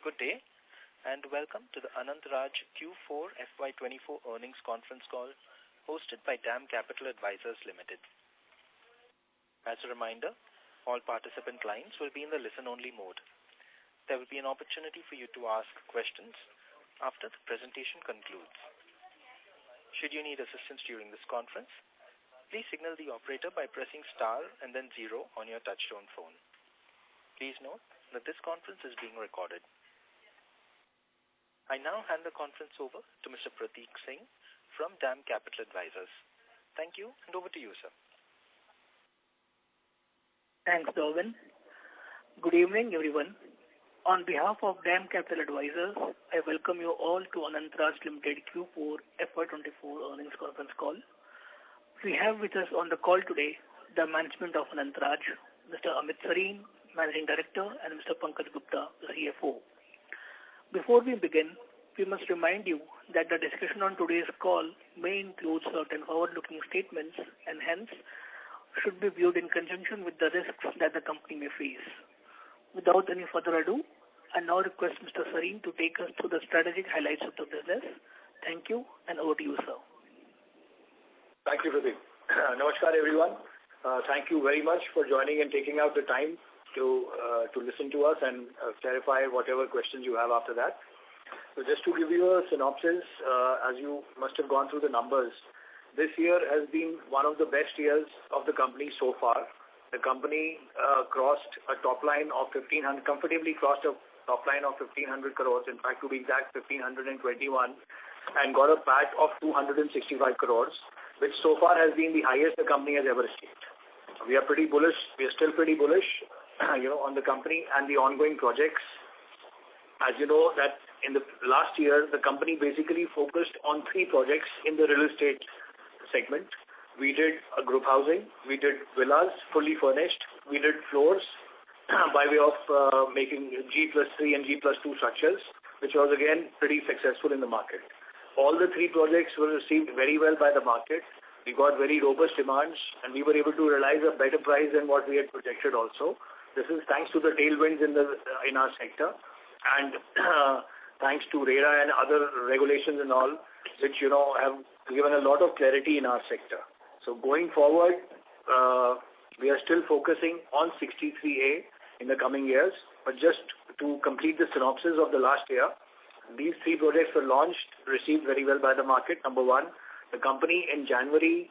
Good day, and welcome to the Anant Raj Q4 FY2024 earnings conference call hosted by DAM Capital Advisors Limited. As a reminder, all participant lines will be in the listen-only mode. There will be an opportunity for you to ask questions after the presentation concludes. Should you need assistance during this conference, please signal the operator by pressing star and then 0 on your touchtone phone. Please note that this conference is being recorded. I now hand the conference over to Mr. Prateek Singh from DAM Capital Advisors. Thank you, and over to you, sir. Thanks, Darwin. Good evening, everyone. On behalf of DAM Capital Advisors, I welcome you all to Anant Raj Limited Q4 FY24 earnings conference call. We have with us on the call today the management of Anant Raj, Mr. Amit Sareen, Managing Director, and Mr. Pankaj Gupta, the CFO. Before we begin, we must remind you that the discussion on today's call may include certain forward-looking statements and hence should be viewed in conjunction with the risks that the company may face. Without any further ado, I now request Mr. Sareen to take us through the strategic highlights of the business. Thank you, and over to you, sir. Thank you, Pradeep. Namaskar, everyone. Thank you very much for joining and taking out the time to listen to us and clarify whatever questions you have after that. So just to give you a synopsis, as you must have gone through the numbers, this year has been one of the best years of the company so far. The company crossed a top line of 1,500, comfortably crossed a top line of 1,500 crores, in fact to be exact 1,521, and got a PAT of 265 crores, which so far has been the highest the company has ever achieved. We are pretty bullish. We are still pretty bullish, on the company and the ongoing projects. As you know, that in the last year, the company basically focused on 3 projects in the real estate segment. We did a group housing, we did villas fully furnished, we did floors by way of making G+3 and G+2 structures, which was again pretty successful in the market. All the 3 projects were received very well by the market. We got very robust demands, and we were able to realize a better price than what we had projected also. This is thanks to the tailwinds in our sector, and thanks to RERA and other regulations and all, which have given a lot of clarity in our sector. So going forward, we are still focusing on 63A in the coming years. But just to complete the synopsis of the last year, these 3 projects were launched, received very well by the market. Number 1, the company in January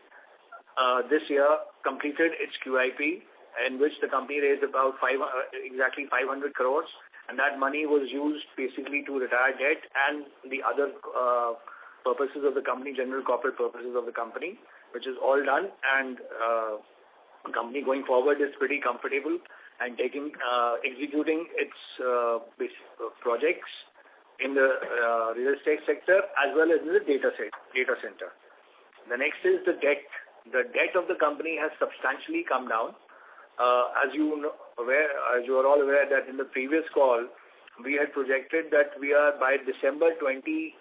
this year completed its QIP, in which the company raised about exactly 500 crores, and that money was used basically to retire debt and the other purposes of the company, general corporate purposes of the company, which is all done, and the company going forward is pretty comfortable and executing its projects in the real estate sector as well as in the data center. The next is the debt. The debt of the company has substantially come down. As you are all aware that in the previous call, we had projected that we are by December 24,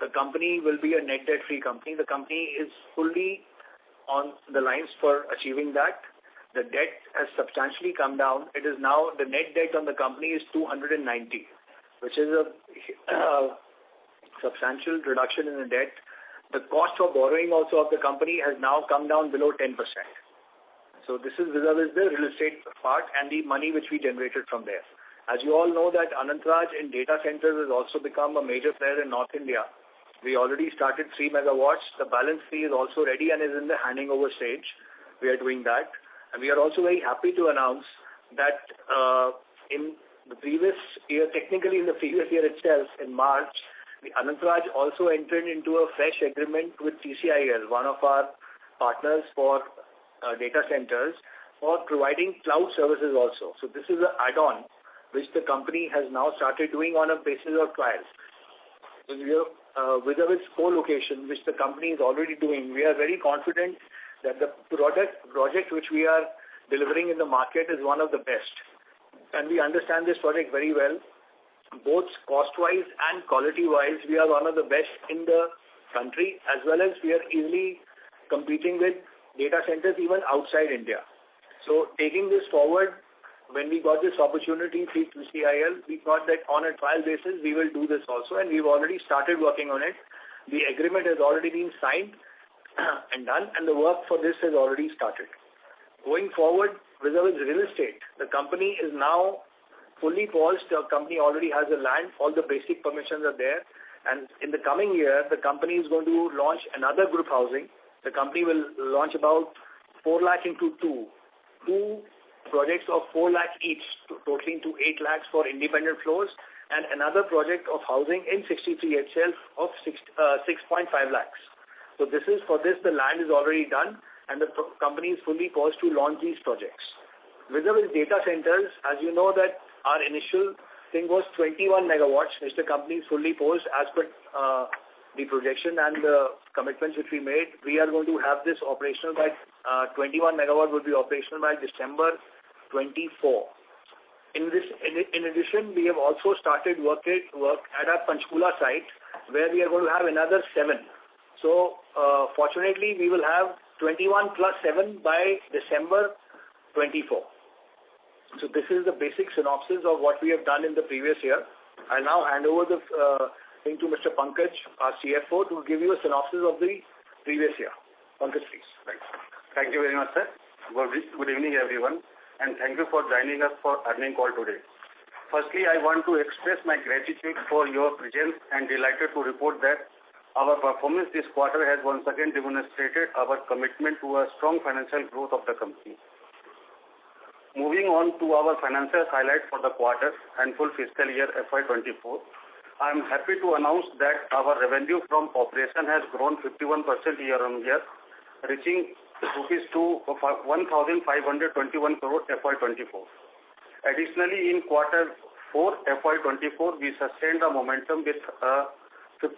the company will be a net debt-free company. The company is fully on the lines for achieving that. The debt has substantially come down. It is now, the net debt on the company is 290, which is a substantial reduction in the debt. The cost of borrowing also of the company has now come down below 10%. So this is vis-a-vis the real estate part and the money which we generated from there. As you all know that Anant Raj in data centers has also become a major player in North India. We already started 3 megawatts. The balance 3 is also ready and is in the handing over stage. We are doing that. And we are also very happy to announce that in the previous year, technically in the previous year itself, in March, the Anant Raj also entered into a fresh agreement with TCIL, one of our partners for data centers, for providing cloud services also. So this is an add-on which the company has now started doing on a basis of trials. So we are, vis-a-vis co-location, which the company is already doing, we are very confident that the project which we are delivering in the market is one of the best. And we understand this project very well. Both cost-wise and quality-wise, we are one of the best in the country, as well as we are easily competing with data centers even outside India. So taking this forward, when we got this opportunity through CIL, we thought that on a trial basis, we will do this also, and we've already started working on it. The agreement has already been signed and done, and the work for this has already started. Going forward, vis-a-vis real estate, the company is now fully paused. The company already has the land. All the basic permissions are there. And in the coming year, the company is going to launch another group housing. The company will launch about 4 lakh into two projects of 4 lakh each, totaling to 8 lakhs for independent floors, and another project of housing in 63 itself of 6.5 lakhs. So for this, the land is already done, and the company is fully poised to launch these projects. Vis-a-vis data centers, as you know that our initial thing was 21 megawatts, which the company is fully poised as per the projection and the commitments which we made. We are going to have this operational by 21 megawatt will be operational by December 24. In addition, we have also started work at our Panchkula site, where we are going to have another 7. So, fortunately, we will have 21 plus 7 by December 24. So this is the basic synopsis of what we have done in the previous year. I now hand over the thing to Mr. Pankaj, our CFO, to give you a synopsis of the previous year. Pankaj, please. Right. Thank you very much, sir. Good evening, everyone, and thank you for joining us for earnings call today. Firstly, I want to express my gratitude for your presence and delighted to report that our performance this quarter has once again demonstrated our commitment to a strong financial growth of the company. Moving on to our financial highlights for the quarter and full fiscal year FY24, I am happy to announce that our revenue from operation has grown 51% year-on-year, reaching rupees to 1,521 crore FY24. Additionally, in quarter 4 FY24, we sustained the momentum with a 56%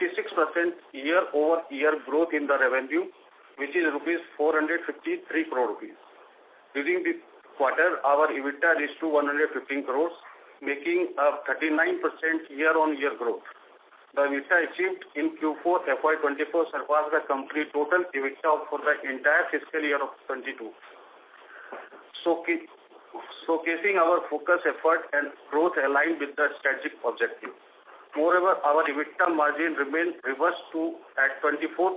year-over-year growth in the revenue, which is rupees 453 crore rupees. During the quarter, our EBITDA reached to 115 crores, making a 39% year-on-year growth. The EBITDA achieved in Q4 FY24 surpassed the complete total EBITDA for the entire fiscal year of 22, showcasing our focus, effort, and growth aligned with the strategic objective. Moreover, our EBITDA margin remained reversed to at 24.4%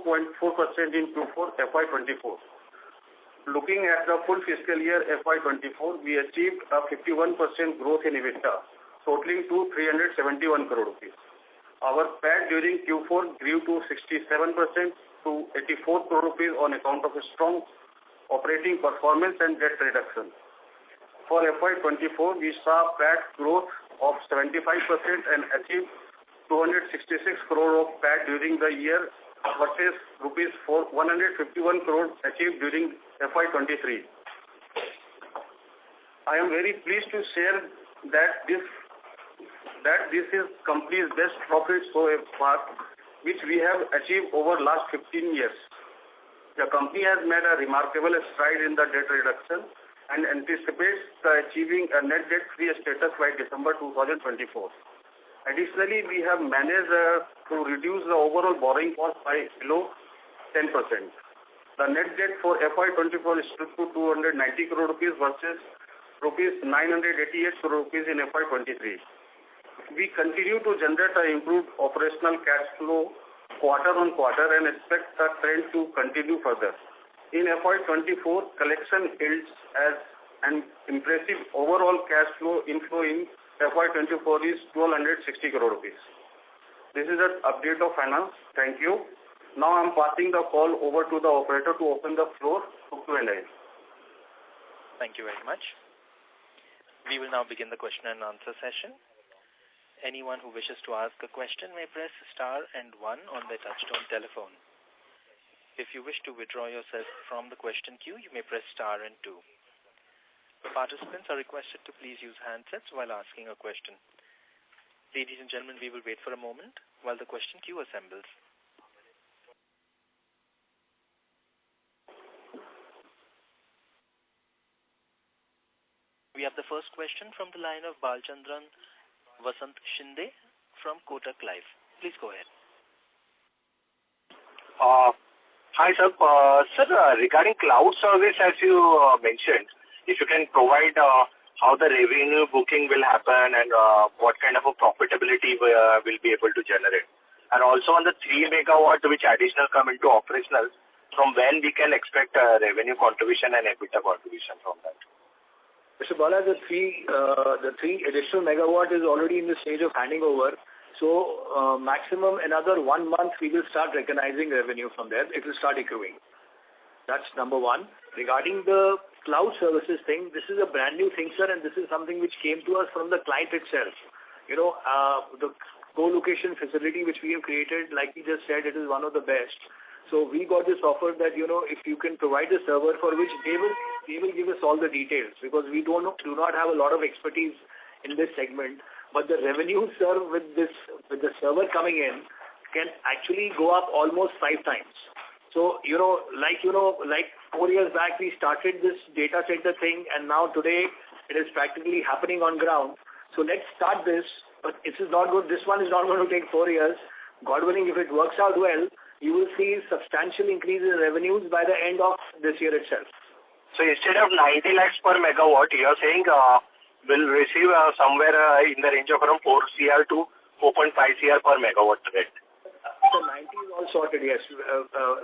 in Q4 FY24. Looking at the full fiscal year FY24, we achieved a 51% growth in EBITDA, totaling to 371 crore rupees. Our PAT during Q4 grew to 67% to 84 crore rupees on account of a strong operating performance and debt reduction. For FY24, we saw PAT growth of 75% and achieved 266 crore of PAT during the year versus rupees 151 crore achieved during FY23. I am very pleased to share that this is company's best profit so far, which we have achieved over last 15 years. The company has made a remarkable stride in the debt reduction and anticipates achieving a net debt-free status by December 2024. Additionally, we have managed to reduce the overall borrowing cost by below 10%. The net debt for FY24 is to 290 crore rupees versus rupees 988 crore rupees in FY23. We continue to generate an improved operational cash flow quarter on quarter and expect the trend to continue further. In FY24, collection yields as an impressive overall cash flow inflow in FY24 is 1,260 crore rupees. This is an update of finance. Thank you. Now I am passing the call over to the operator to open the floor to Q&A. Thank you very much. We will now begin the question and answer session. Anyone who wishes to ask a question may press star and 1 on their touchtone telephone. If you wish to withdraw yourself from the question queue, you may press star and 2. The participants are requested to please use handsets while asking a question. Ladies and gentlemen, we will wait for a moment while the question queue assembles. We have the first question from the line of Balchandran Vasant Shinde from Kotak Life. Please go ahead. Hi, sir. Sir, regarding cloud service, as you mentioned, if you can provide how the revenue booking will happen and what kind of a profitability we'll be able to generate. And also on the 3 megawatt which additional come into operational, from when we can expect revenue contribution and EBITDA contribution from that. Mr. Bala, the three additional megawatt is already in the stage of handing over. So maximum another 1 month we will start recognizing revenue from there. It will start accruing. That's number one. Regarding the cloud services thing, this is a brand new thing, sir, and this is something which came to us from the client itself. The co-location facility which we have created, like we just said, it is one of the best. So we got this offer that, if you can provide a server for which they will give us all the details, because we do not have a lot of expertise in this segment. But the revenue, sir, with the server coming in can actually go up almost 5 times. So, like 4 years back, we started this data center thing, and now today it is practically happening on ground. So let's start this, but this one is not going to take 4 years. God willing, if it works out well, you will see substantial increase in revenues by the end of this year itself. So instead of 90 lakhs per megawatt, you are saying we'll receive somewhere in the range of around 4 CR to 4.5 CR per megawatt, right? So 90 is all sorted, yes.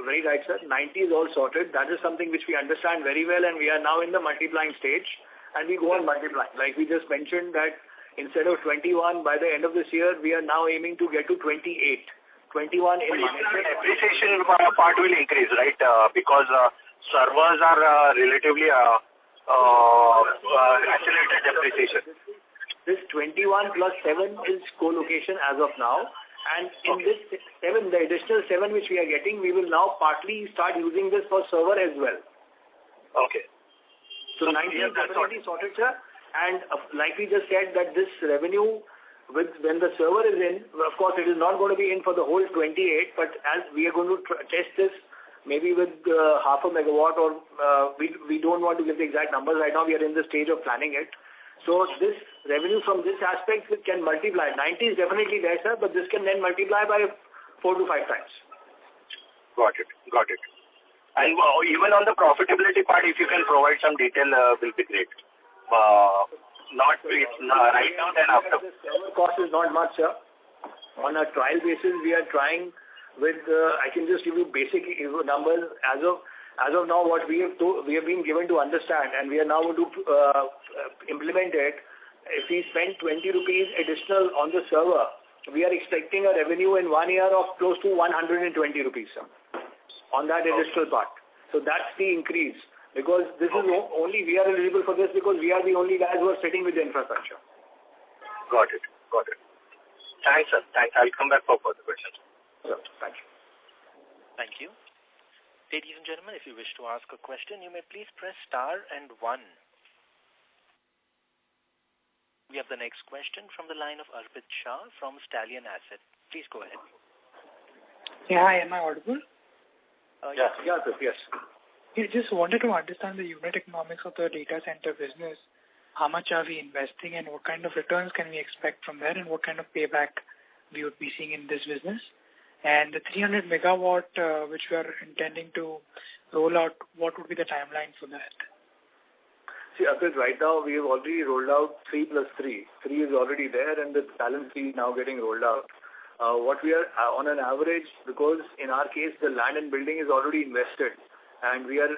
Very right, sir. 90 is all sorted. That is something which we understand very well, and we are now in the multiplying stage, and we go on multiplying. Like we just mentioned that instead of 21, by the end of this year, we are now aiming to get to 28. 21 in Manesar. Depreciation part will increase, right? Because servers are relatively accelerated depreciation. This 21 plus 7 is co-location as of now. And in this 7, the additional 7 which we are getting, we will now partly start using this for server as well. Okay. So 90 is definitely sorted, sir. And like we just said, that this revenue, when the server is in, of course it is not going to be in for the whole 28, but as we are going to test this maybe with half a megawatt, or we don't want to give the exact numbers right now. We are in the stage of planning it. So this revenue from this aspect can multiply. 90 is definitely there, sir, but this can then multiply by 4 to 5 times. Got it. And even on the profitability part, if you can provide some detail, will be great. Not right now, then after. The server cost is not much, sir. On a trial basis, we are trying with, I can just give you basic numbers. As of now, what we have been given to understand, and we are now going to implement it. If we spend 20 rupees additional on the server, we are expecting a revenue in 1 year of close to 120 rupees, sir, on that additional part. So that's the increase. Because this is only we are eligible for this because we are the only guys who are sitting with the infrastructure. Got it. Thanks, sir. I'll come back for further questions. Sir, thank you. Thank you. Ladies and gentlemen, if you wish to ask a question, you may please press star and 1. We have the next question from the line of Arpit Shah from Stallion Asset. Please go ahead. Yeah, hi, am I audible? Yes. I just wanted to understand the unit economics of the data center business. How much are we investing and what kind of returns can we expect from there, and what kind of payback we would be seeing in this business? And the 300 megawatt which we are intending to roll out, what would be the timeline for that? See, Arpit, right now we have already rolled out 3 plus 3. 3 is already there, and the balance 3 is now getting rolled out. What we are on an average, because in our case the land and building is already invested, and we are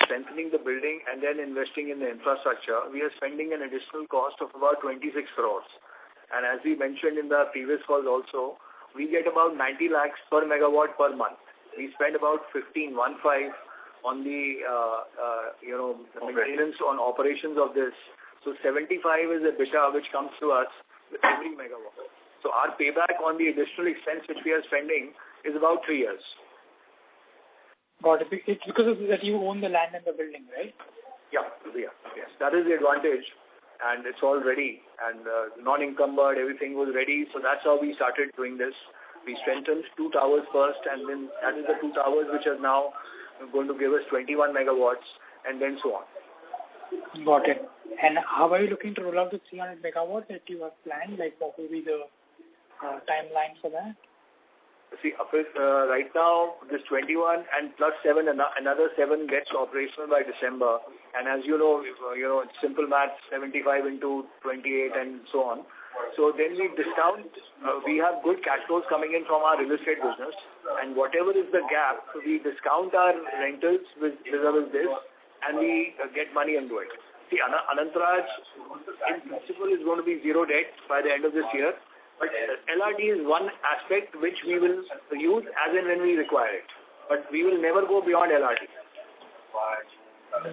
strengthening the building and then investing in the infrastructure, we are spending an additional cost of about 26 crores. And as we mentioned in the previous calls also, we get about 90 lakhs per megawatt per month. We spend about 15 on the maintenance on operations of this. So 75 is a beta which comes to us with every megawatt. So our payback on the additional expense which we are spending is about 3 years. Got it. It's because of that you own the land and the building, right? Yeah. Yes. That is the advantage. And it's all ready. And non-encumbered, everything was ready. So that's how we started doing this. We strengthened 2 towers first, and then that is the 2 towers which are now going to give us 21 megawatts, and then so on. Got it. And how are you looking to roll out the 300 megawatts that you have planned? Like, what will be the timeline for that? See, right now, this 21 and plus 7, another 7 gets operational by December. And as you know, it's simple math, 75 into 28 and so on. So then we discount, we have good cash flows coming in from our real estate business. And whatever is the gap, we discount our rentals with this and we get money into it. See, Anant Raj, in principle, is going to be zero debt by the end of this year. But LRD is one aspect which we will use as and when we require it. But we will never go beyond LRD.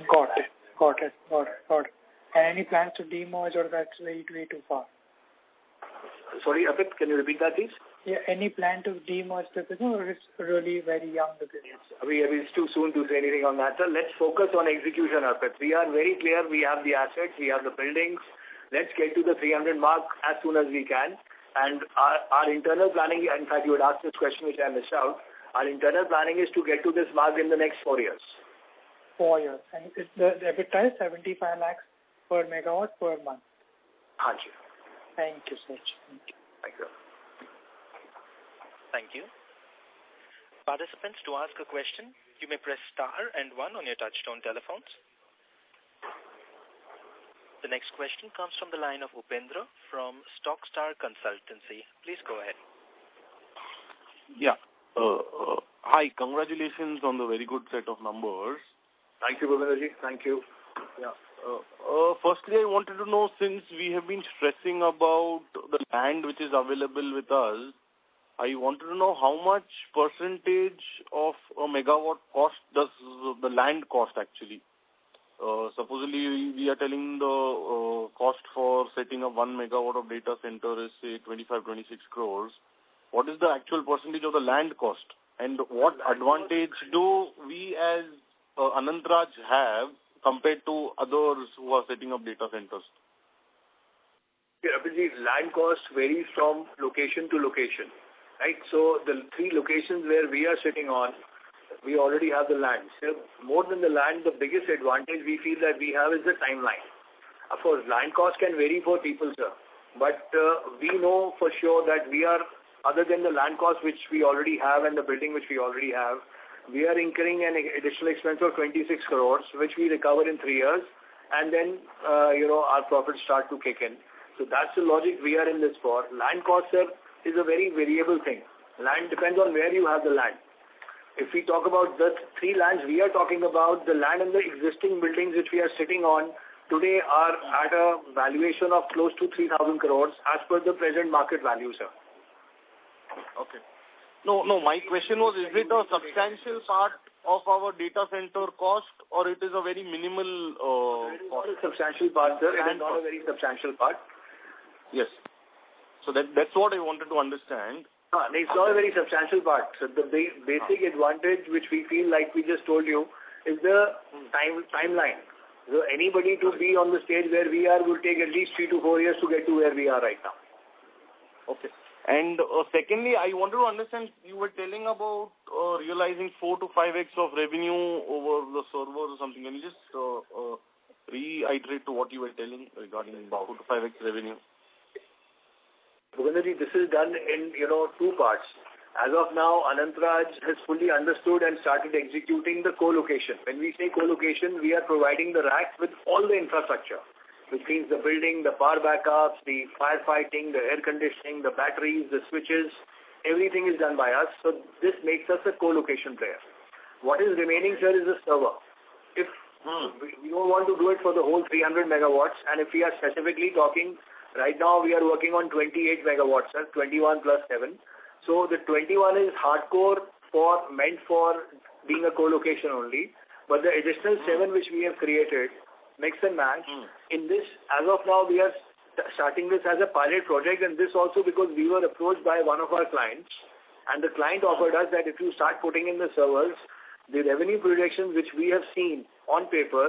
Got it. And any plans to demerge, or that's way too far? Sorry, Arpit, can you repeat that, please? Yeah, any plan to demerge the business, or it's really very young, the business? It's too soon to say anything on that, sir. Let's focus on execution, Arpit. We are very clear. We have the assets. We have the buildings. Let's get to the 300 mark as soon as we can. And our internal planning, in fact, you had asked this question which I missed out. Our internal planning is to get to this mark in the next 4 years. 4 years. And the EBITDA is 75 lakhs per megawatt per month. Hanji. Thank you, sir. Thank you. Thank you. Participants, to ask a question, you may press star and 1 on your touchtone telephones. The next question comes from the line of Upendra from Stockstar Consultancy. Please go ahead. Yeah. Hi. Congratulations on the very good set of numbers. Thank you, Upendra ji. Thank you. Yeah. Firstly, I wanted to know, since we have been stressing about the land which is available with us, I wanted to know how much percentage of a megawatt cost does the land cost actually. Supposedly, we are telling the cost for setting up 1 megawatt of data center is, say, 25-26 crores. What is the actual percentage of the land cost? And what advantage do we as Anant Raj have compared to others who are setting up data centers? Yeah, land cost varies from location to location, right? So the 3 locations where we are sitting on, we already have the land. So more than the land, the biggest advantage we feel that we have is the timeline. Of course, land cost can vary for people, sir. But we know for sure that we are, other than the land cost which we already have and the building which we already have, we are incurring an additional expense of 26 crores, which we recover in 3 years. And then, our profits start to kick in. So that's the logic we are in this for. Land cost, sir, is a very variable thing. Land depends on where you have the land. If we talk about the 3 lands we are talking about, the land in the existing buildings which we are sitting on today are at a valuation of close to 3,000 crores as per the present market value, sir. Okay. No, my question was, is it a substantial part of our data center cost, or it is a very minimal It is not a substantial part, sir. It is not a very substantial part. Yes. So that's what I wanted to understand. It's not a very substantial part. So the basic advantage which we feel, like we just told you, is the timeline. So anybody to be on the stage where we are will take at least 3 to 4 years to get to where we are right now. Okay. And secondly, I wanted to understand, you were telling about realizing 4 to 5x of revenue over the servers or something. Can you just reiterate to what you were telling regarding 4 to 5x revenue? Bhuvendraji, this is done in 2 parts. As of now, Anant Raj has fully understood and started executing the co-location. When we say co-location, we are providing the racks with all the infrastructure, which means the building, the power backups, the firefighting, the air conditioning, the batteries, the switches, everything is done by us. So this makes us a co-location player. What is remaining, sir, is the server. If we don't want to do it for the whole 300 megawatts, and if we are specifically talking, right now we are working on 28 megawatts, sir, 21 plus 7. So the 21 is hardcore meant for being a co-location only. But the additional 7 which we have created, mix and match, in this, as of now, we are starting this as a pilot project, and this also because we were approached by one of our clients, and the client offered us that if you start putting in the servers, the revenue projections which we have seen on paper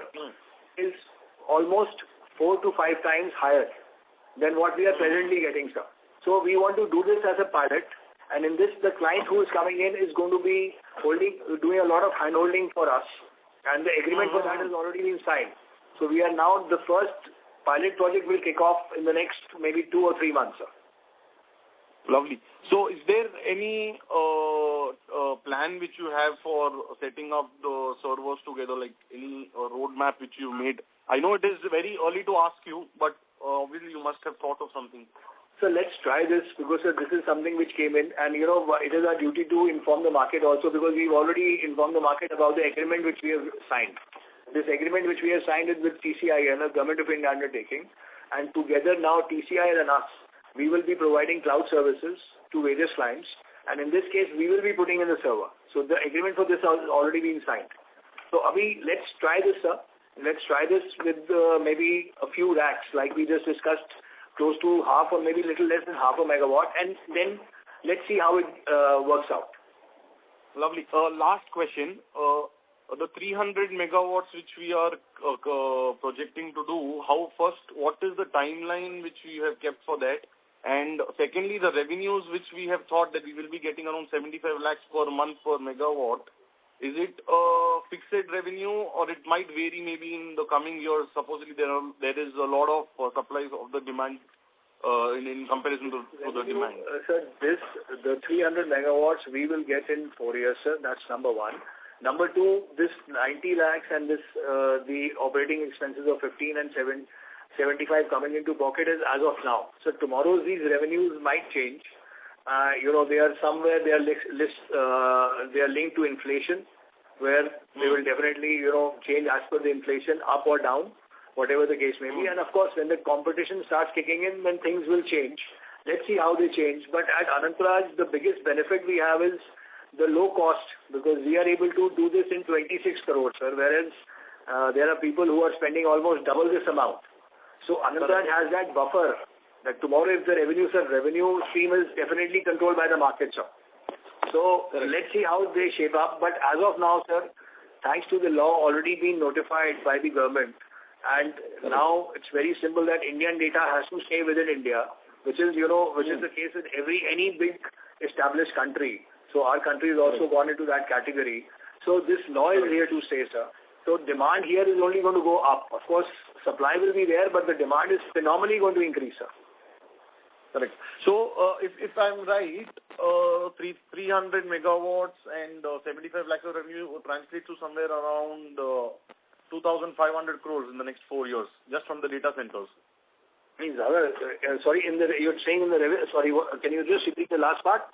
is almost 4 to 5 times higher than what we are presently getting, sir. So we want to do this as a pilot, and in this, the client who is coming in is going to be doing a lot of hand-holding for us, and the agreement for that has already been signed. So we are now, the first pilot project will kick off in the next maybe 2 or 3 months, sir. Lovely. So is there any plan which you have for setting up the servers together, like any roadmap which you made? I know it is very early to ask you, but obviously you must have thought of something. So let's try this because sir, this is something which came in and it is our duty to inform the market also because we've already informed the market about the agreement which we have signed. This agreement which we have signed is with TCIL, a Government of India undertaking, and together now TCIL and us, we will be providing cloud services to various clients, and in this case we will be putting in the server. So the agreement for this has already been signed. So Abhi, let's try this, sir. Let's try this with maybe a few racks like we just discussed, close to half or maybe little less than half a megawatt, and then let's see how it works out. Lovely. Last question. The 300 megawatts which we are projecting to do, what is the timeline which we have kept for that? And secondly, the revenues which we have thought that we will be getting around 75 lakhs per month per megawatt, is it a fixed revenue or it might vary maybe in the coming years? Supposedly there is a lot of supplies of the demand in comparison to the demand. Sir, the 300 megawatts we will get in 4 years, sir. That's number one. Number two, this 90 lakhs and this the operating expenses of 15 and 75 coming into pocket is as of now. So tomorrow these revenues might change. They are somewhere they are linked to inflation, where they will definitely change as per the inflation, up or down, whatever the case may be. And of course, when the competition starts kicking in, then things will change. Let's see how they change. But at Anant Raj, the biggest benefit we have is the low cost, because we are able to do this in 26 crores, sir, whereas there are people who are spending almost double this amount. So Anant Raj has that buffer that tomorrow if the revenue stream is definitely controlled by the market, sir. So let's see how they shape up. But as of now, sir, thanks to the law already being notified by the government, and now it's very simple that Indian data has to stay within India, which is the case with any big established country. So our country has also gone into that category. So this law is here to stay, sir. So demand here is only going to go up. Of course, supply will be there, but the demand is phenomenally going to increase, sir. Correct. So if I'm right, 300 megawatts and 75 lakhs of revenue translates to somewhere around 2,500 crores in the next 4 years, just from the data centers. Sorry, you're saying in the revenue. Sorry, can you just repeat the last part?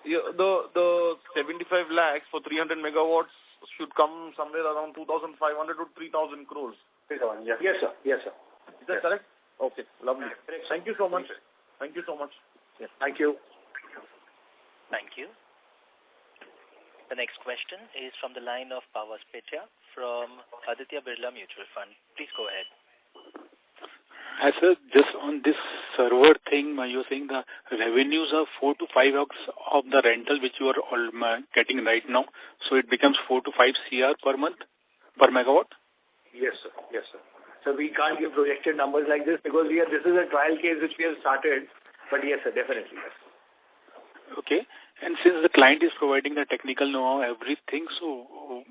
Yeah, the 75 lakhs for 300 megawatts should come somewhere around 2,500 to 3,000 crores. 3,000, yes. Yes, sir. Yes, sir. Is that correct? Okay, lovely. Thank you so much. Thank you so much. Yes. Thank you. Thank you. The next question is from the line of Pavas Petya from Aditya Birla Mutual Fund. Please go ahead. Hi, sir. Just on this server thing, you're saying the revenues are 4 to 5x of the rental which you are getting right now. So it becomes 4 to 5 CR per month, per megawatt? Yes, sir. Yes, sir. So we can't give projected numbers like this because this is a trial case which we have started. But yes, sir, definitely, yes. Okay. And since the client is providing the technical know-how, everything, so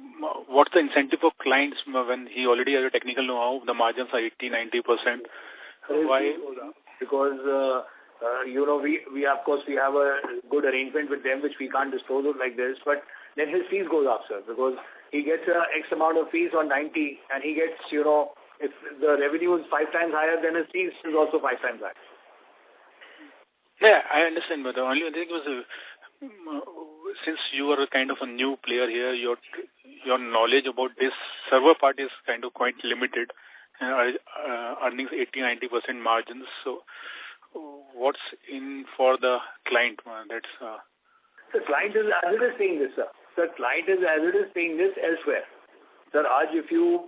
what's the incentive of clients when he already has a technical know-how? The margins are 80-90%. Why? Because we of course we have a good arrangement with them which we can't disclose it like this. But then his fees goes up, sir, because he gets X amount of fees on 90, and he gets if the revenue is 5 times higher, then his fees is also 5 times higher. Yeah, I understand, but the only thing was since you are a kind of a new player here, your knowledge about this server part is kind of quite limited. Earnings 80-90% margins. So, what's in for the client? The client is as it is paying this, sir. The client is as it is paying this elsewhere. Sir, Raj, if you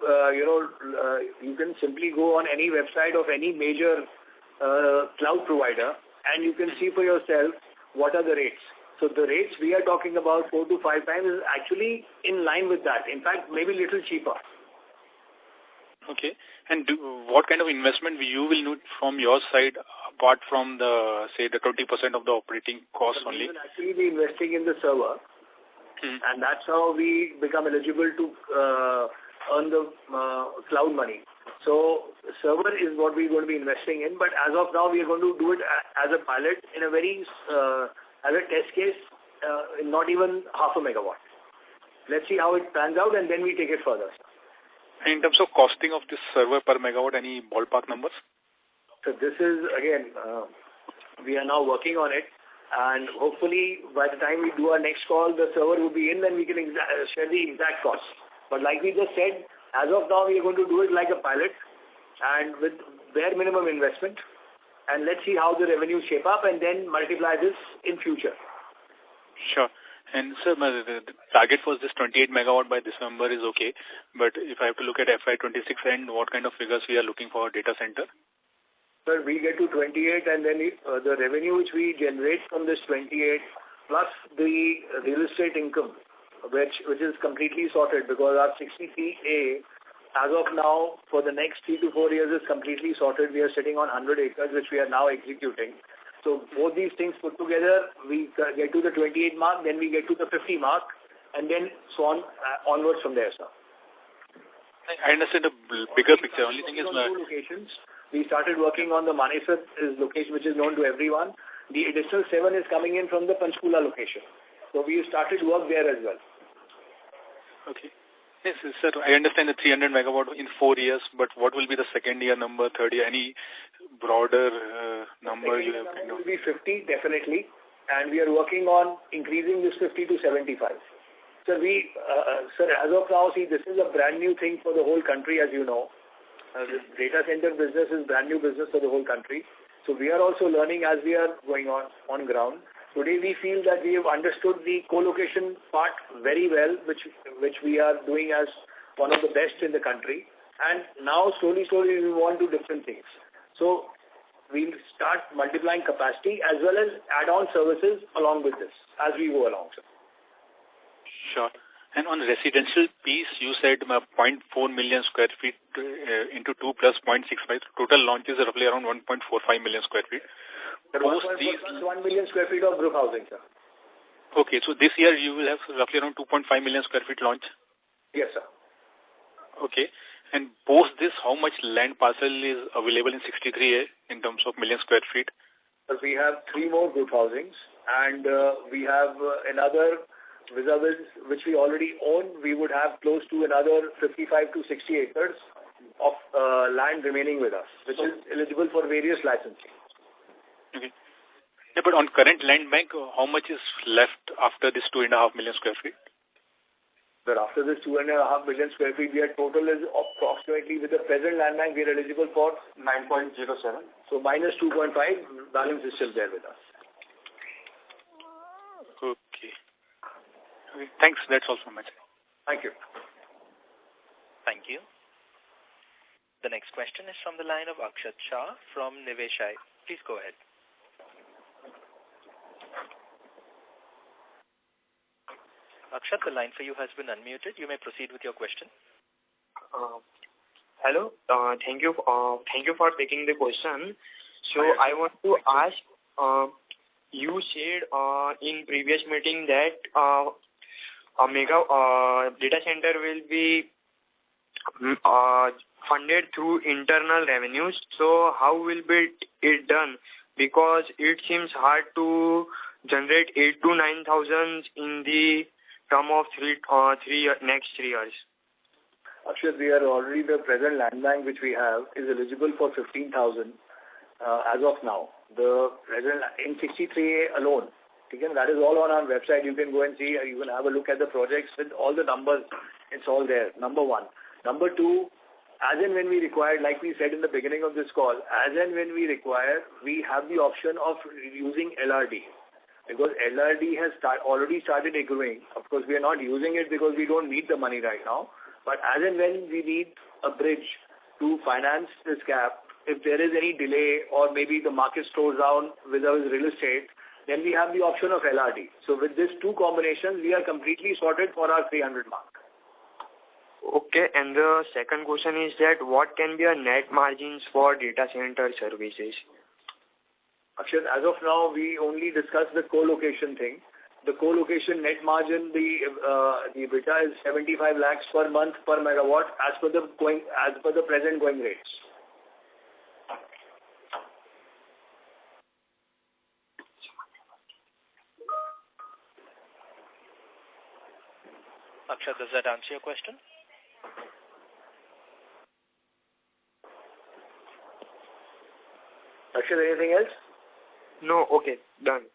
you can simply go on any website of any major cloud provider, and you can see for yourself what are the rates. So the rates we are talking about 4 to 5 times is actually in line with that. In fact, maybe little cheaper. Okay. And what kind of investment you will need from your side apart from the 20% of the operating cost only? We will actually be investing in the server, and that's how we become eligible to earn the cloud money. So server is what we're going to be investing in, but as of now, we are going to do it as a pilot in a very, as a test case, not even half a megawatt. Let's see how it pans out, and then we take it further. And in terms of costing of this server per megawatt, any ballpark numbers? So this is, again, we are now working on it, and hopefully by the time we do our next call, the server will be in, then we can share the exact cost. But like we just said, as of now, we are going to do it like a pilot and with bare minimum investment, and let's see how the revenues shape up and then multiply this in future. Sure. And sir, the target for this 28 megawatt by December is okay, but if I have to look at FY26 and what kind of figures we are looking for data center? Sir, we get to 28 and then the revenue which we generate from this 28 plus the real estate income, which is completely sorted because our 63A as of now for the next 3 to 4 years is completely sorted. We are sitting on 100 acres which we are now executing. So both these things put together, we get to the 28 mark, then we get to the 50 mark, and then so on onwards from there, sir. I understand the bigger picture. Only thing is on 2 locations. We started working on the Manesar location, which is known to everyone. The additional 7 is coming in from the Panchkula location. So we started work there as well. Okay. Yes, sir, I understand the 300 megawatt in 4 years, but what will be the second year number, third year, any broader number you have? The number will be 50, definitely, and we are working on increasing this 50 to 75. Sir, as of now, see, this is a brand new thing for the whole country, as you know. The data center business is brand new business for the whole country. So we are also learning as we are going on ground. Today we feel that we have understood the co-location part very well, which we are doing as one of the best in the country. And now slowly we want to do different things. So we'll start multiplying capacity as well as add-on services along with this as we go along, sir. Sure. And on residential piece, you said 0.4 million square feet into 2 plus 0.65. Total launches are roughly around 1.45 million square feet. Plus 1 million square feet of group housing, sir. Okay, so this year you will have roughly around 2.5 million square feet launch? Yes, sir. Okay. And post this, how much land parcel is available in 63A in terms of million square feet? We have 3 more group housings, and we have another vis-a-vis which we already own. We would have close to another 55 to 60 acres of land remaining with us, which is eligible for various licensing. Okay. Yeah, but on current land bank, how much is left after this 2.5 million square feet? But after this 2.5 million square feet, we are total is approximately, with the present land bank, we are eligible for 9.07. So minus 2.5, balance is still there with us. Okay. Thanks. That's all from my side. Thank you. Thank you. The next question is from the line of Akshat Shah from Niveshai. Please go ahead. Akshat, the line for you has been unmuted. You may proceed with your question. Hello. Thank you for taking the question. So I want to ask, you said in previous meeting that a mega data center will be funded through internal revenues. So how will be it done? Because it seems hard to generate 8 to 9,000 in the term of next 3 years. Actually, we are already, the present land bank which we have is eligible for 15,000 as of now. The present in 63A alone. Again, that is all on our website. You can go and see. You can have a look at the projects with all the numbers. It's all there. Number 1. Number 2. As and when we require, like we said in the beginning of this call, as and when we require, we have the option of using LRD. Because LRD has already started accruing. Of course, we are not using it because we don't need the money right now. But as and when we need a bridge to finance this gap, if there is any delay or maybe the market slows down with our real estate, then we have the option of LRD. So with these 2 combinations, we are completely sorted for our 300 mark. Okay, and the second question is that what can be a net margins for data center services? Akshat, as of now, we only discuss the co-location thing. the co-location net margin, the EBITDA is 75 lakhs per month per megawatt as per the present going rates. Akshat, does that answer your question? Akshat, anything else? No, okay, done.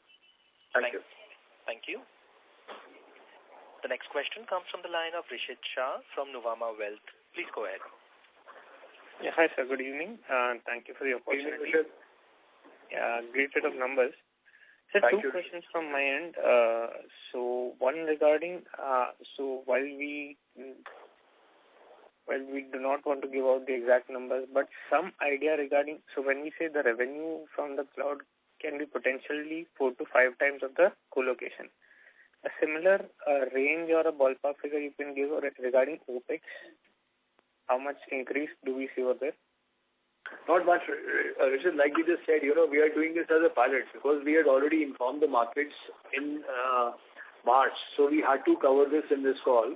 Thank you. Thank you. The next question comes from the line of Rishit Shah from Nuvama Wealth. Please go ahead. Yeah, hi sir, good evening. Thank you for the opportunity. Yeah, great set of numbers. So two questions from my end. So one regarding, so while we do not want to give out the exact numbers, but some idea regarding, so when we say the revenue from the cloud can be potentially 4 to 5 times of the co-location. A similar range or a ballpark figure you can give regarding OPEX? How much increase do we see over there? Not much, Richard. Like we just said, we are doing this as a pilot because we had already informed the markets in March. So we had to cover this in this call.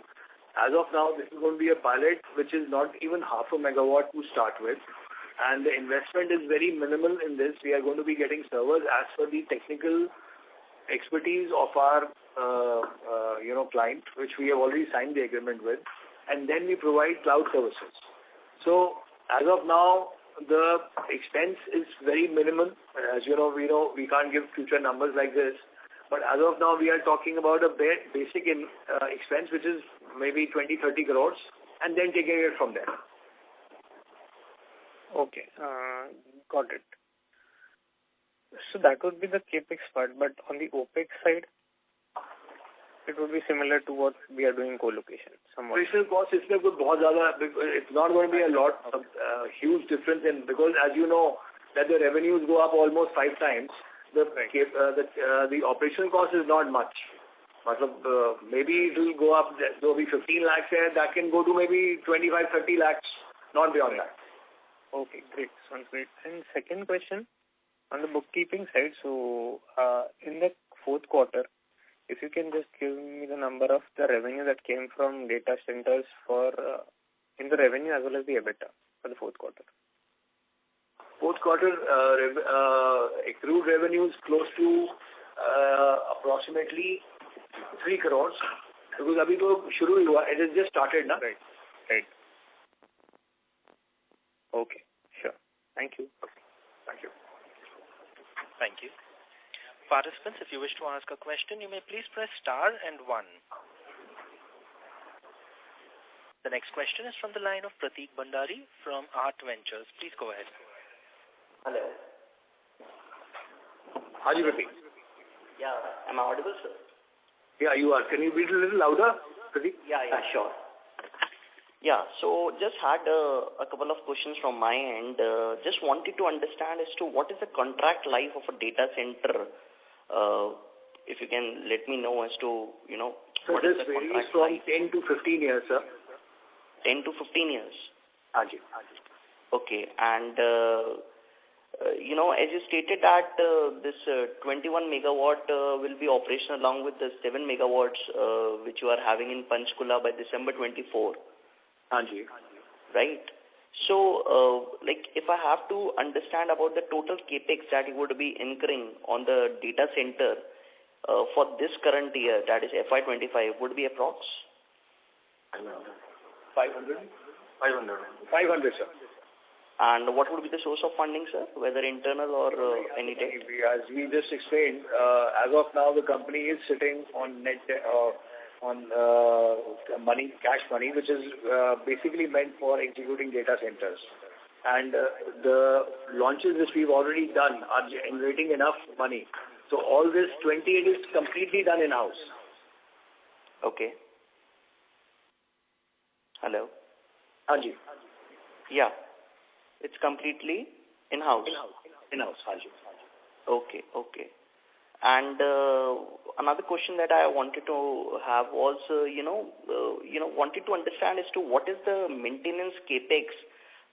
As of now, this is going to be a pilot which is not even half a megawatt to start with. And the investment is very minimal in this. We are going to be getting servers as per the technical expertise of our client, which we have already signed the agreement with. And then we provide cloud services. So as of now, the expense is very minimal. As you know, we can't give future numbers like this. But as of now, we are talking about a basic expense, which is maybe 20-30 crores, and then taking it from there. Okay, got it. So that would be the capex part, but on the OPEX side, it would be similar to what we are doing co-location. Operational cost is it's not going to be a lot of huge difference in, because as you know that the revenues go up almost 5 times. The operational cost is not much. Maybe it will go up. There will be 15 lakhs there. That can go to maybe 25-30 lakhs, not beyond that. Okay, great. Sounds great. And second question on the bookkeeping side. So in the fourth quarter, if you can just give me the number of the revenue that came from data centers for in the revenue as well as the EBITDA for the fourth quarter. Fourth quarter accrued revenue is close to approximately 3 crores. Because it has just started, na? Right. Okay, sure. Thank you. Thank you. Thank you. Participants, if you wish to ask a question, you may please press star and 1. The next question is from the line of Prateek Bhandari from Art Ventures. Please go ahead. Hello. How do you repeat? Yeah, am I audible, sir? Yeah, you are. Can you be a little louder, Prateek? Yeah, sure. Yeah, so just had a couple of questions from my end. Just wanted to understand as to what is the contract life of a data center. If you can let me know as to, so what is the contract from life? 10 to 15 years, sir. 10 to 15 years? Haji. Okay, and, as you stated that this 21 megawatt will be operational along with the 7 megawatts which you are having in Panchkula by December 24. Haji. Right. So, if I have to understand about the total capex that you would be incurring on the data center for this current year, that is FY25, would be approx? 500, sir. And what would be the source of funding, sir? Whether internal or any debt? As we just explained, as of now, the company is sitting on net money, cash money, which is basically meant for executing data centers. And the launches which we've already done are generating enough money. So all this 28 is completely done in-house. Okay. Hello? Haji. Yeah. It's completely in-house? In-house, Haji. Okay. And another question that I wanted to have was, wanted to understand as to what is the maintenance capex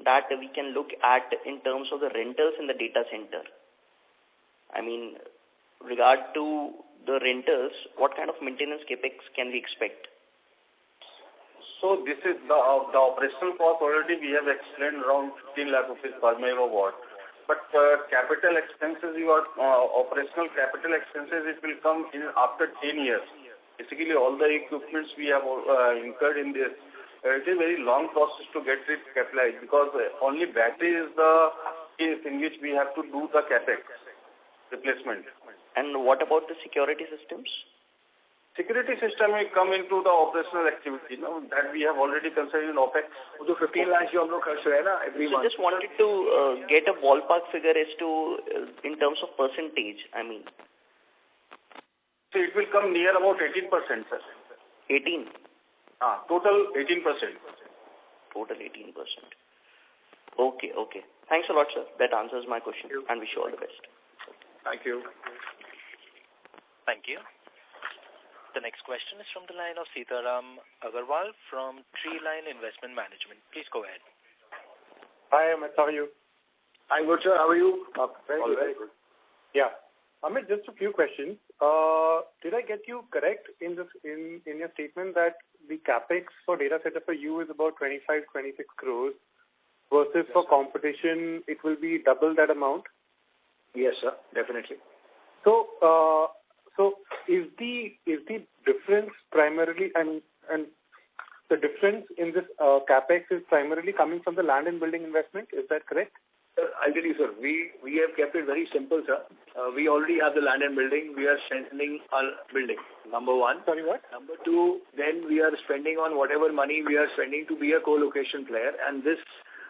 that we can look at in terms of the rentals in the data center. I mean, regard to the rentals, what kind of maintenance capex can we expect? So this is the operational cost already we have explained around 15 lakh rupees per megawatt. But capital expenses, operational capital expenses, it will come in after 10 years. Basically, all the equipments we have incurred in this, it is a very long process to get it capitalized because only battery is the case in which we have to do the capex replacement. And what about the security systems? Security system will come into the operational activity, that we have already considered in OPEX. So 15 lakhs you have खर्च है ना every month. Just wanted to get a ballpark figure as to in terms of percentage. I mean. So it will come near about 18%, sir. 18. Total 18%. Total 18%. Okay. Thanks a lot, sir. That answers my question. And wish you all the best. Thank you. Thank you. The next question is from the line of Sitaram Agarwal from Treeline Investment Management. Please go ahead. Hi, Amit. How are you? I'm good, sir. How are you? Very good. Yeah. Amit, just a few questions. Did I get you correct in your statement that the capex for data center for you is about 25-26 crores versus for competition it will be double that amount? Yes, sir. Definitely. So is the difference primarily and the difference in this capex is primarily coming from the land and building investment? Is that correct? I'll tell you, sir. We have kept it very simple, sir. We already have the land and building. We are strengthening our building. Number one. Sorry, what? Number two, then we are spending on whatever money we are spending to be a co-location player, and this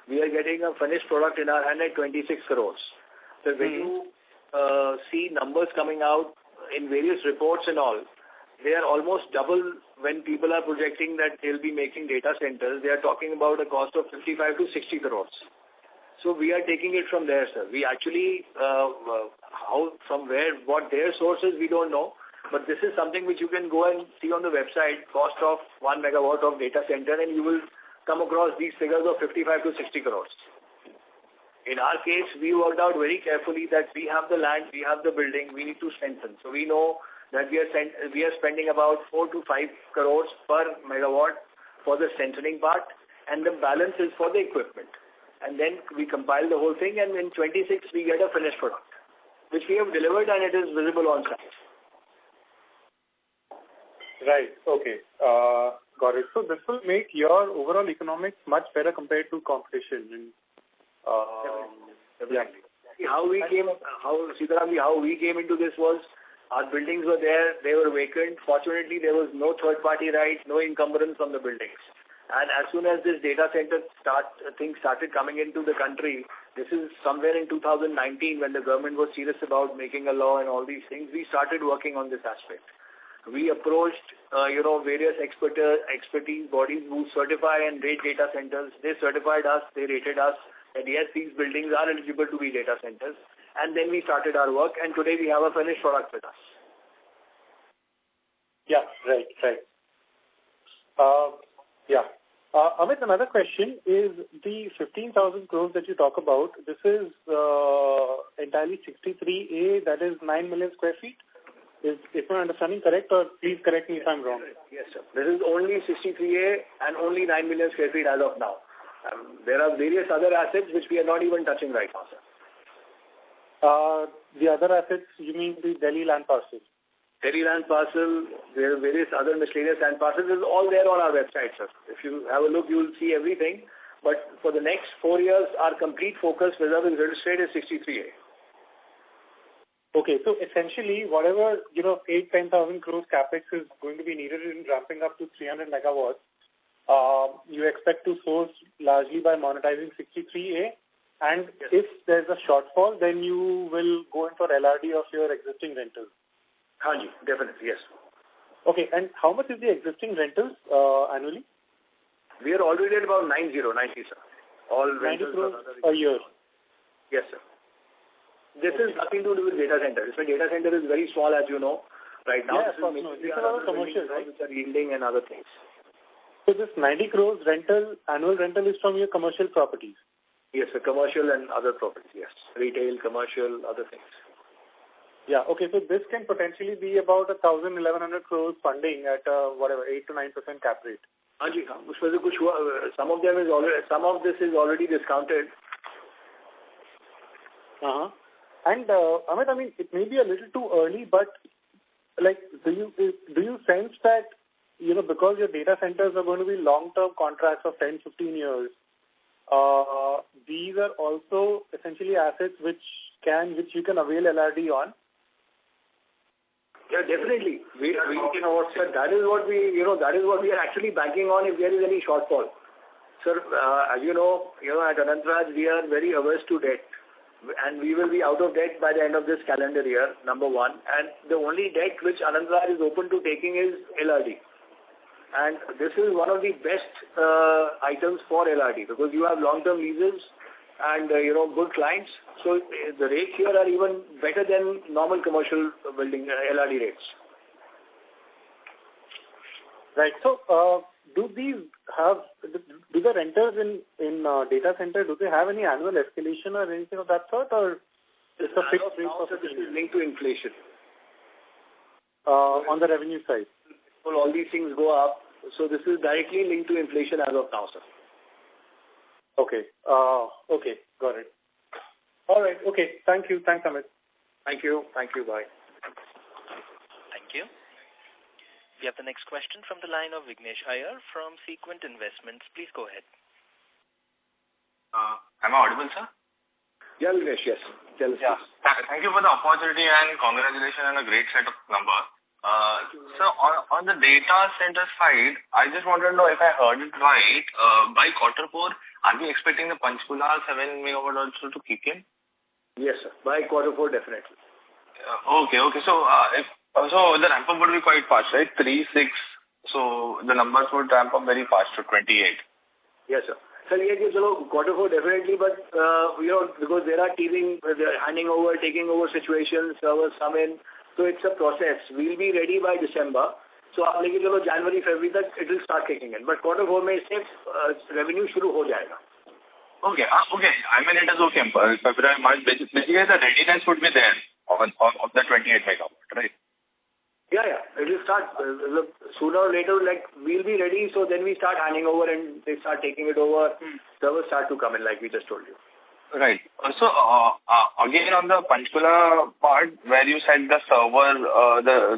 we are getting a finished product in our hand at 26 crores. So when you see numbers coming out in various reports and all, they are almost double when people are projecting that they'll be making data centers. They are talking about a cost of 55 to 60 crores. So we are taking it from there, sir. We actually, what their sources, we don't know. But this is something which you can go and see on the website, cost of 1 megawatt of data center, and you will come across these figures of 55 to 60 crores. In our case, we worked out very carefully that we have the land, we have the building, we need to strengthen. So we know that we are spending about 4 to 5 crores per megawatt for the strengthening part, and the balance is for the equipment. And then we compile the whole thing, and in 26 we get a finished product, which we have delivered, and it is visible on site. Right. Okay. Got it. So this will make your overall economics much better compared to competition. Definitely. How we came into this was our buildings were there, they were vacant. Fortunately, there was no third-party rights, no encumbrance on the buildings. And as soon as this data center thing started coming into the country, this is somewhere in 2019 when the government was serious about making a law and all these things, we started working on this aspect. We approached, various expertise bodies who certify and rate data centers. They certified us, they rated us, that yes, these buildings are eligible to be data centers. And then we started our work, and today we have a finished product with us. Yeah, right. Amit, another question is the 15,000 crores that you talk about. This is entirely 63A, that is 9 million square feet. Is my understanding correct, or please correct me if I'm wrong? Yes, sir. This is only 63A and only 9 million square feet as of now. There are various other assets which we are not even touching right now, sir. The other assets, you mean the Delhi land parcel? Delhi land parcel, there are various other miscellaneous land parcels. It's all there on our website, sir. If you have a look, you will see everything. But for the next 4 years, our complete focus reserve in real estate is 63A. Okay, so essentially, whatever 8,000-10,000 crores capex is going to be needed in ramping up to 300 megawatts, you expect to source largely by monetizing 63A, and yes. If there's a shortfall, then you will go in for LRD of your existing rentals. Definitely, yes. Okay, and how much is the existing rentals annually? We are already at about 90, sir. All 90 crores a year. Yes, sir. This is nothing to do with data center. So data center is very small, as you know. Right now, this is our commercial, right? Which are yielding and other things. So this 90 crores annual rental is from your commercial properties? Yes, sir. Commercial and other properties, yes. Retail, commercial, other things. Yeah. Okay. So this can potentially be about 1,100 crores funding at whatever 8 to 9% cap rate. Some of them is already, some of this is already discounted. And Amit, I mean, it may be a little too early, but like, do you sense that, you know, because your data centers are going to be long-term contracts of 10, 15 years, these are also essentially assets which you can avail LRD on? Yeah, definitely. That is what we are actually banking on if there is any shortfall. Sir, as you know, at Anant Raj, we are very averse to debt. And we will be out of debt by the end of this calendar year, number one. And the only debt which Anant Raj is open to taking is LRD. And this is one of the best items for LRD because you have long-term leases and, good clients. So the rates here are even better than normal commercial building LRD rates. Right. So, do the renters in data center, do they have any annual escalation or anything of that sort, or it's a fixed rate? This is linked to inflation. On the revenue side. Well, all these things go up, so this is directly linked to inflation as of now, sir. Okay. Okay. Got it. All right. Okay. Thank you. Thanks, Amit. Thank you. Bye. Thank you. We have the next question from the line of Vignesh Iyer from Sequent Investments. Please go ahead. Am I audible, sir? Yeah, Vignesh, yes. Tell us. Yeah. Thank you for the opportunity and congratulations on a great set of numbers. So on the data center side, I just wanted to know if I heard it right. By quarter 4, are we expecting the Panchkula 7 megawatt also to kick in? Yes, sir. By quarter 4, definitely. Okay. So the ramp up would be quite fast, right? 3, 6. So the numbers would ramp up very fast to 28. Yes, sir. So quarter 4 definitely, but because there are handing over, taking over situations, servers come in. So it's a process. We'll be ready by December. So January, February, it will start kicking in. But quarter 4 में से revenue शुरू हो जाएगा. Okay. I mean, it is okay. February, March, basically the readiness would be there of the 28 megawatt, right? Yeah. It will start sooner or later. Like we'll be ready, so then we start handing over and they start taking it over. Servers start to come in, like we just told you. Right. So again on the Panchkula part, where you said the server,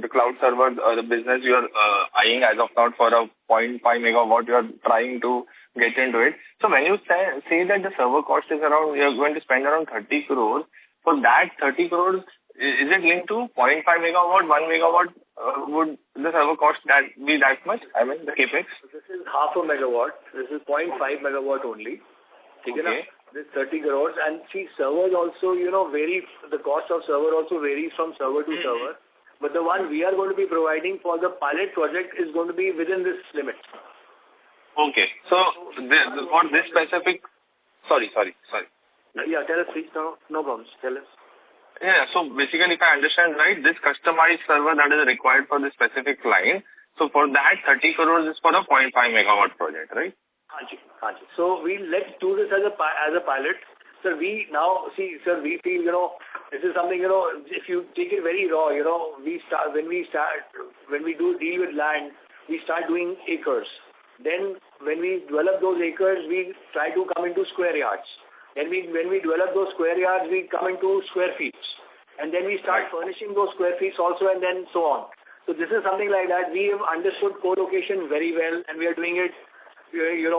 the cloud server, the business you are eyeing as of now for a 0.5 megawatt, you are trying to get into it. So when you say that the server cost is around, you are going to spend around 30 crores. For that 30 crores, is it linked to 0.5 megawatt, 1 megawatt? Would the server cost be that much? I mean, the capex? This is half a megawatt. This is 0.5 megawatt only. Okay. This 30 crores. And see, servers also, vary. The cost of server also varies from server to server. But the one we are going to be providing for the pilot project is going to be within this limit. Okay. So, for this specific... Sorry. Yeah, tell us please. No problems. Tell us. Yeah, so basically if I understand right, this customized server that is required for this specific client, so for that 30 crores is for a 0.5 megawatt project, right? Hanji. So let's do this as a pilot. Sir, we feel, this is something, if you take it very raw, when we do deal with land, we start doing acres. Then when we develop those acres, we try to come into square yards. Then when we develop those square yards, we come into square feet. And then we start furnishing those square feet also, and then so on. So this is something like that. We have understood co-location very well, and we are doing it, we are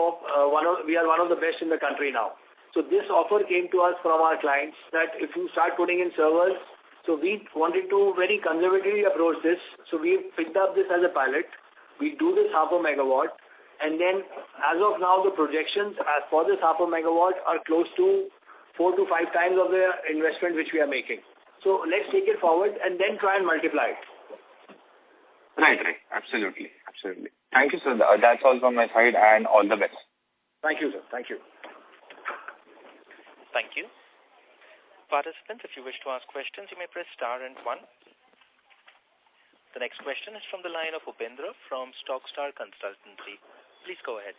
one of the best in the country now. So this offer came to us from our clients that if you start putting in servers, so we wanted to very conservatively approach this. So we picked up this as a pilot. We do this half a megawatt. And then, as of now, the projections as for this half a megawatt are close to 4 to 5 times of the investment which we are making. So let's take it forward and then try and multiply it. Right. Absolutely. Thank you, sir. That's all from my side, and all the best. Thank you, sir. Thank you. Thank you. Participants, if you wish to ask questions, you may press star and 1. The next question is from the line of Upendra from Stockstar Consultancy. Please go ahead.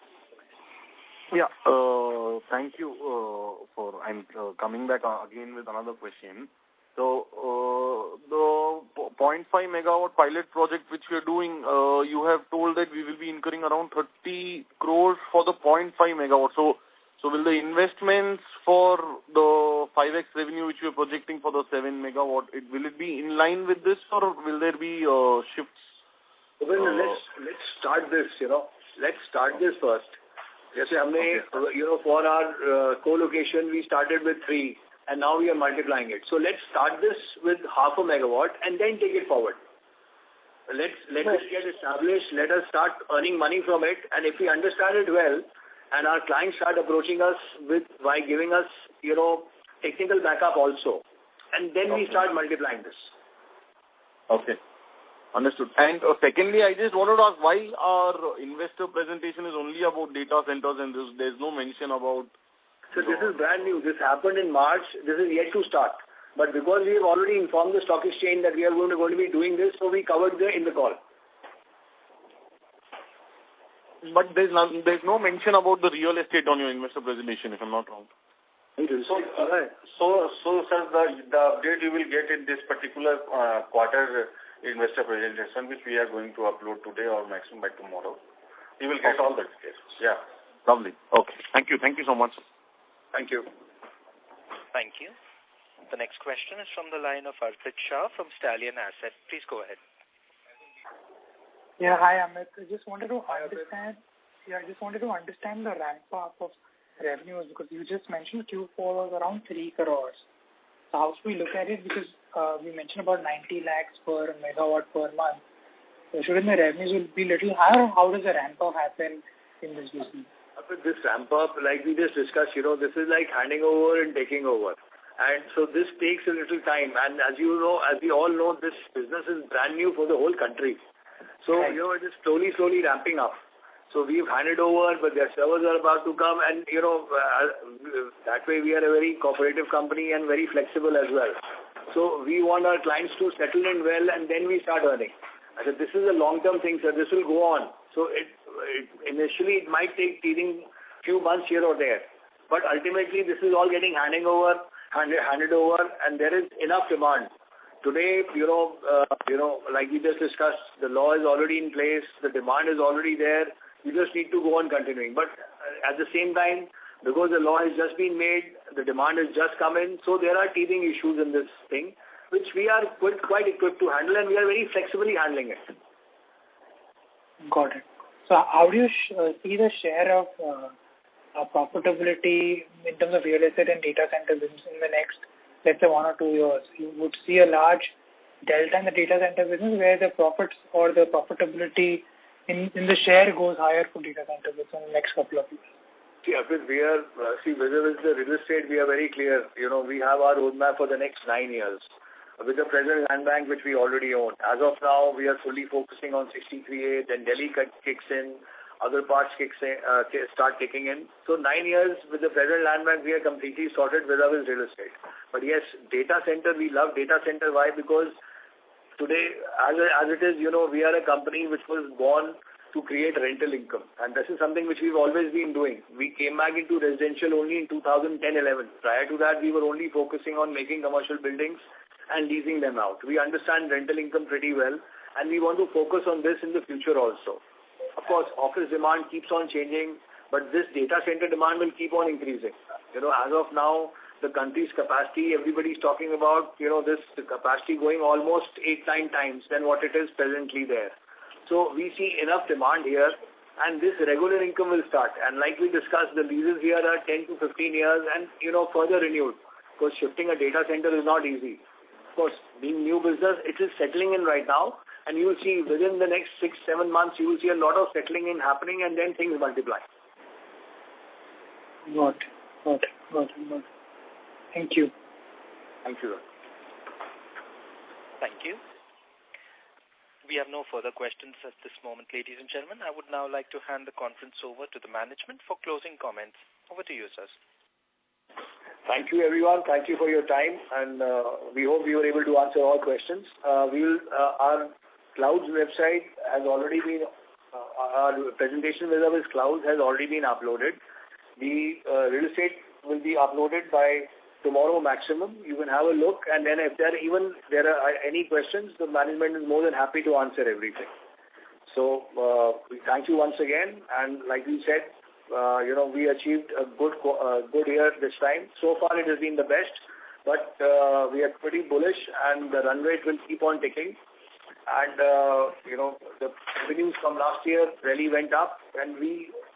Yeah, thank you I'm coming back again with another question. So the 0.5 megawatt pilot project which we are doing, you have told that we will be incurring around 30 crores for the 0.5 megawatt. So will the investments for the 5x revenue which we are projecting for the 7 megawatt, will it be in line with this, or will there be shifts? Well, let's start this. Let's start this first. Yes, for our co-location, we started with 3, and now we are multiplying it. So let's start this with half a megawatt and then take it forward. Let this get established. Let us start earning money from it, and if we understand it well, and our clients start approaching us by giving us, technical backup also, and then we start multiplying this. Okay. Understood. And secondly, I just wanted to ask why our investor presentation is only about data centers and there's no mention about... So this is brand new. This happened in March. This is yet to start. But because we have already informed the stock exchange that we are going to be doing this, so we covered in the call. But there's no mention about the real estate on your investor presentation, if I'm not wrong. So sir, the update you will get in this particular quarter investor presentation, which we are going to upload today or maximum by tomorrow. You will get all the details. Yeah. Lovely. Okay. Thank you. Thank you so much. Thank you. Thank you. The next question is from the line of Arpit Shah from Stallion Asset. Please go ahead. Yeah, hi Amit. I just wanted to understand the ramp up of revenues, because you just mentioned Q4 was around 3 crores. So how should we look at it? Because we mentioned about 90 lakhs per megawatt per month. So shouldn't the revenues will be little higher, or how does the ramp up happen in this business? This ramp up, like we just discussed, this is like handing over and taking over. And so this takes a little time. And as you know, as we all know, this business is brand new for the whole country. So, it is slowly ramping up. So we've handed over, but their servers are about to come, and, that way we are a very cooperative company and very flexible as well. So we want our clients to settle in well, and then we start earning. I said, this is a long-term thing, sir. This will go on. So initially it might take teething few months here or there. But ultimately this is all getting handed over, and there is enough demand. Today, like we just discussed, the law is already in place, the demand is already there. You just need to go on continuing. But at the same time, because the law has just been made, the demand has just come in, so there are teething issues in this thing, which we are quite equipped to handle, and we are very flexibly handling it. Got it. So how do you see the share of profitability in terms of real estate and data center business in the next, let's say, 1 or 2 years? You would see a large delta in the data center business where the profits or the profitability in the share goes higher for data center business in the next couple of years. See, Arpit, whether it's the real estate, we are very clear. We have our roadmap for the next 9 years. With the present land bank, which we already own. As of now, we are fully focusing on 63A, then Delhi kicks in, other parts start kicking in. So 9 years with the present land bank, we are completely sorted with our real estate. But yes, data center, we love data center. Why? Because today, as it is, we are a company which was born to create rental income. And this is something which we've always been doing. We came back into residential only in 2010-11. Prior to that, we were only focusing on making commercial buildings and leasing them out. We understand rental income pretty well, and we want to focus on this in the future also. Of course, office demand keeps on changing, but this data center demand will keep on increasing. As of now, the country's capacity, everybody's talking about, the capacity going almost 8-9 times than what it is presently there. So we see enough demand here, and this regular income will start. And like we discussed, the leases here are 10 to 15 years and, further renewed, because shifting a data center is not easy. Of course, being new business, it is settling in right now, and you will see within the next 6-7 months, you will see a lot of settling in happening, and then things multiply. Got it. Thank you. Thank you. Thank you. We have no further questions at this moment, ladies and gentlemen. I would now like to hand the conference over to the management for closing comments. Over to you, sir. Thank you, everyone. Thank you for your time, and we hope we were able to answer all questions. Our Clouds website has already been, our presentation with Clouds has already been uploaded. The real estate will be uploaded by tomorrow maximum. You can have a look, and then if there are any questions, the management is more than happy to answer everything. So we thank you once again, and like we said, we achieved a good year this time. So far, it has been the best, but we are pretty bullish, and the run rate will keep on ticking. And the revenues from last year really went up, and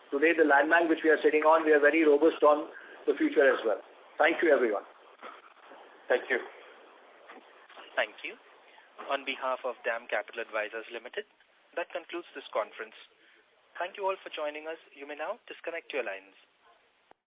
today the land bank which we are sitting on, we are very robust on the future as well. Thank you, everyone. Thank you. Thank you. On behalf of DAM Capital Advisors Limited, that concludes this conference. Thank you all for joining us. You may now disconnect your lines.